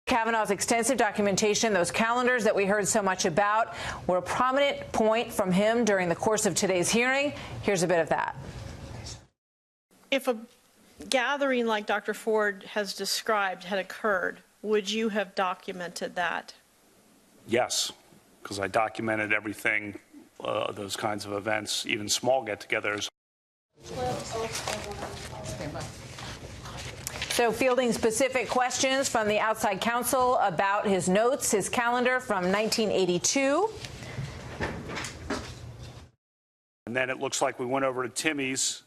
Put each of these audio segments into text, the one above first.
Kavanaugh's extensive documentation, those calendars that we heard so much about, were a prominent point from him during the course of today's hearing. Here's a bit of that. If a gathering like Dr. Ford has described had occurred, would you have documented that? Yes, because I documented everything, those kinds of events, even small get-togethers. So fielding specific questions from the outside counsel about his notes, his calendar from 1982. And then it looks like we went over to Timmy's.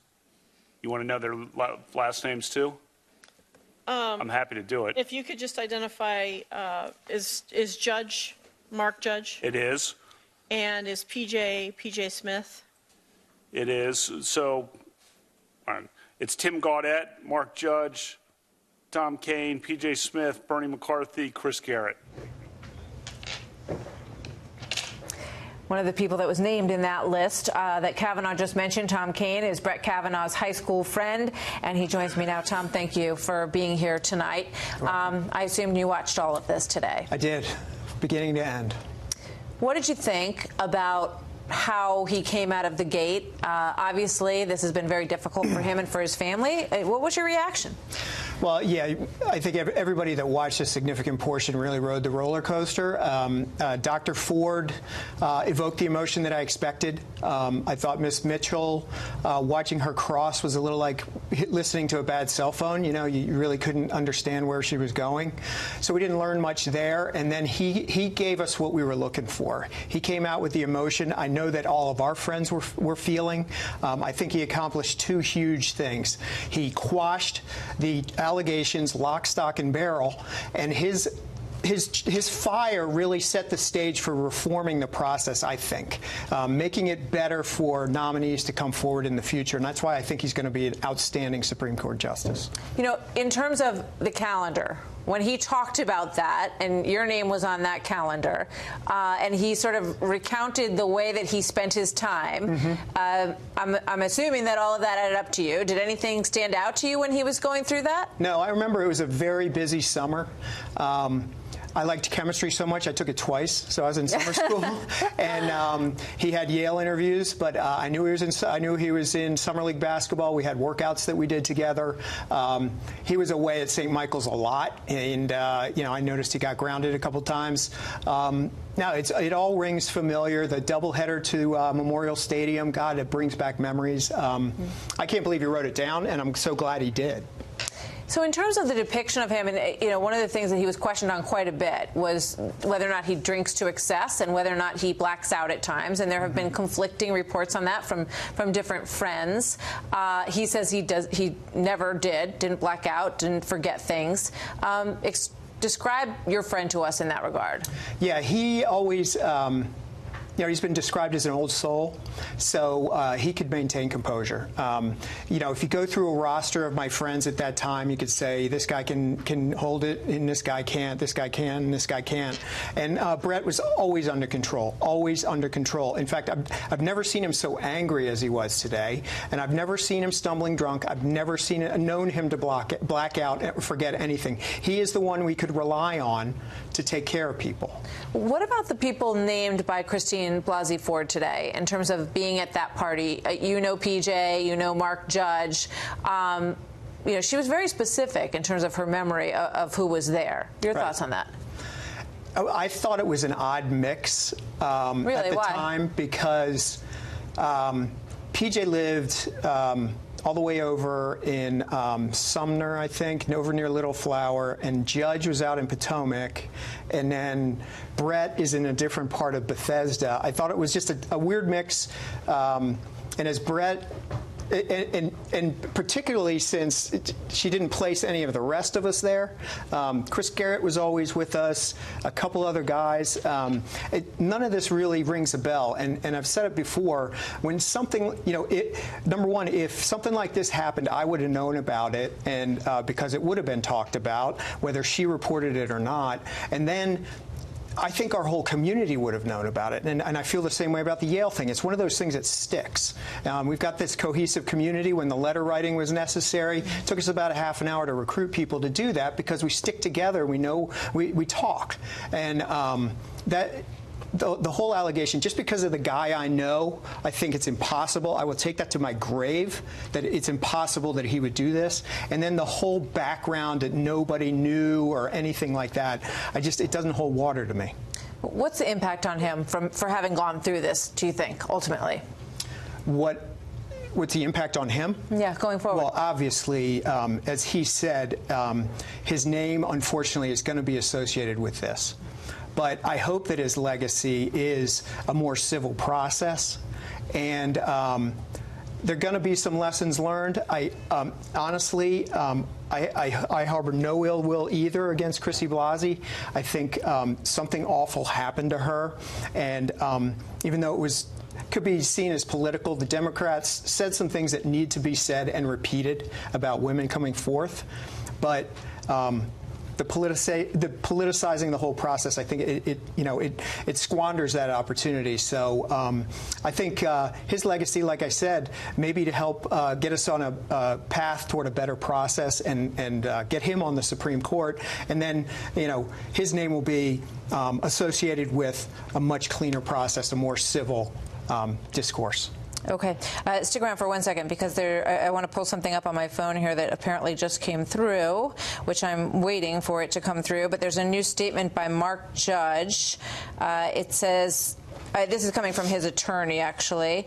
You want to know their last names too? I'm happy to do it. If you could just identify, is Judge Mark Judge? It is. And is PJ Smith? It is. So it's Tim Gaudette, Mark Judge, Tom Kane, PJ Smith, Bernie McCarthy, Chris Garrett. One of the people that was named in that list that Kavanaugh just mentioned, Tom Kane, is Brett Kavanaugh's high school friend, and he joins me now. Tom, thank you for being here tonight. I assume you watched all of this today. I did, beginning to end. What did you think about how he came out of the gate? Obviously, this has been very difficult for him and for his family. What was your reaction? Well, yeah, I think everybody that watched a significant portion really rode the roller coaster. Dr. Ford evoked the emotion that I expected. I thought Miss Mitchell, watching her cross was a little like listening to a bad cell phone. You know, you really couldn't understand where she was going. So we didn't learn much there. And then he gave us what we were looking for. He came out with the emotion I know that all of our friends were feeling. I think he accomplished two huge things. He quashed the allegations lock, stock, and barrel, and his fire really set the stage for reforming the process, I think, making it better for nominees to come forward in the future. And that's why I think he's going to be an outstanding Supreme Court justice. You know, in terms of the calendar, when he talked about that, and your name was on that calendar, and he sort of recounted the way that he spent his time, I'm assuming that all of that added up to you. Did anything stand out to you when he was going through that? No, I remember it was a very busy summer. I liked chemistry so much, I took it twice, so I was in summer school. And he had Yale interviews, but I knew he was in Summer League basketball. We had workouts that we did together. He was away at St. Michael's a lot, and you know, I noticed he got grounded a couple times. Now, it all rings familiar. The doubleheader to Memorial Stadium, God, it brings back memories. I can't believe he wrote it down, and I'm so glad he did. So in terms of the depiction of him, and you know, one of the things that he was questioned on quite a bit was whether or not he drinks to excess and whether or not he blacks out at times. And there have been conflicting reports on that from different friends. He says he never didn't black out, didn't forget things. Describe your friend to us in that regard. Yeah, he always. You know, he's been described as an old soul, so he could maintain composure. You know, if you go through a roster of my friends at that time, you could say this guy can hold it, and this guy can't, this guy can, and this guy can't. And Brett was always under control, always under control. In fact, I've never seen him so angry as he was today, and I've never seen him stumbling drunk. I've never known him to black out and forget anything. He is the one we could rely on to take care of people. What about the people named by Christine Blasey Ford today in terms of being at that party? You know PJ, you know Mark Judge. You know, she was very specific in terms of her memory of who was there. Your thoughts on that? I thought it was an odd mix really? at the Why? time because PJ lived all the way over in Sumner, I think, over near Little Flower, and Judge was out in Potomac, and then Brett is in a different part of Bethesda. I thought it was just a weird mix, and as Brett, and particularly since she didn't place any of the rest of us there. Chris Garrett was always with us, a couple other guys. None of this really rings a bell. And I've said it before, when something, you know, number one, if something like this happened, I would have known about it, and because it would have been talked about, whether she reported it or not. And then I think our whole community would have known about it, and I feel the same way about the Yale thing. It's one of those things that sticks. We've got this cohesive community. When the letter writing was necessary, it took us about a half an hour to recruit people to do that because we stick together. We know we talk, and The whole allegation, just because of the guy I know, I think it's impossible. I will take that to my grave, that it's impossible that he would do this. And then the whole background that nobody knew or anything like that, it doesn't hold water to me. What's the impact on him for having gone through this, do you think, ultimately? What's the impact on him? Yeah, going forward. Well, obviously, as he said, his name, unfortunately, is going to be associated with this. But I hope that his legacy is a more civil process, and there are going to be some lessons learned. Honestly, I harbor no ill will either against Chrissy Blasey. I think something awful happened to her, and even though could be seen as political, the Democrats said some things that need to be said and repeated about women coming forth, but the politicizing the whole process, I think it squanders that opportunity. So I think his legacy, like I said, maybe to help get us on a path toward a better process and get him on the Supreme Court, and then his name will be associated with a much cleaner process, a more civil discourse. Okay. Stick around for 1 second because I want to pull something up on my phone here that apparently just came through, which I'm waiting for it to come through. But there's a new statement by Mark Judge. It says, this is coming from his attorney, actually.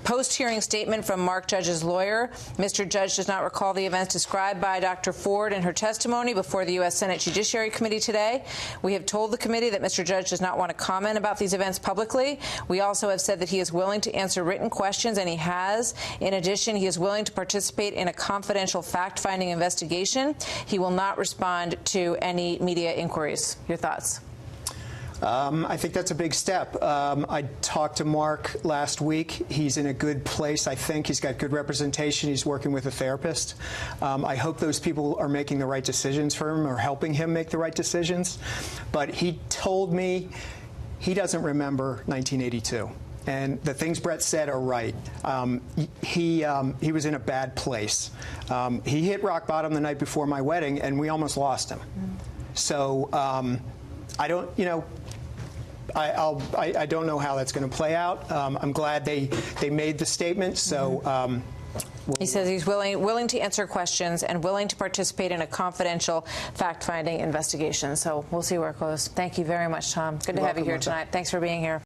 Post-hearing statement from Mark Judge's lawyer. Mr. Judge does not recall the events described by Dr. Ford in her testimony before the U.S. Senate Judiciary Committee today. We have told the committee that Mr. Judge does not want to comment about these events publicly. We also have said that he is willing to answer written questions, and he has. In addition, he is willing to participate in a confidential fact-finding investigation. He will not respond to any media inquiries. Your thoughts? I think that's a big step. I talked to Mark last week. He's in a good place, I think. He's got good representation. He's working with a therapist. I hope those people are making the right decisions for him or helping him make the right decisions. But he told me he doesn't remember 1982. And the things Brett said are right. He was in a bad place. He hit rock bottom the night before my wedding, and we almost lost him. I don't, I don't know how that's going to play out. I'm glad they made the statement. So. He says he's willing to answer questions and willing to participate in a confidential fact-finding investigation. So we'll see where it goes. Thank you very much, Tom. Good to have you here tonight. Thanks for being here.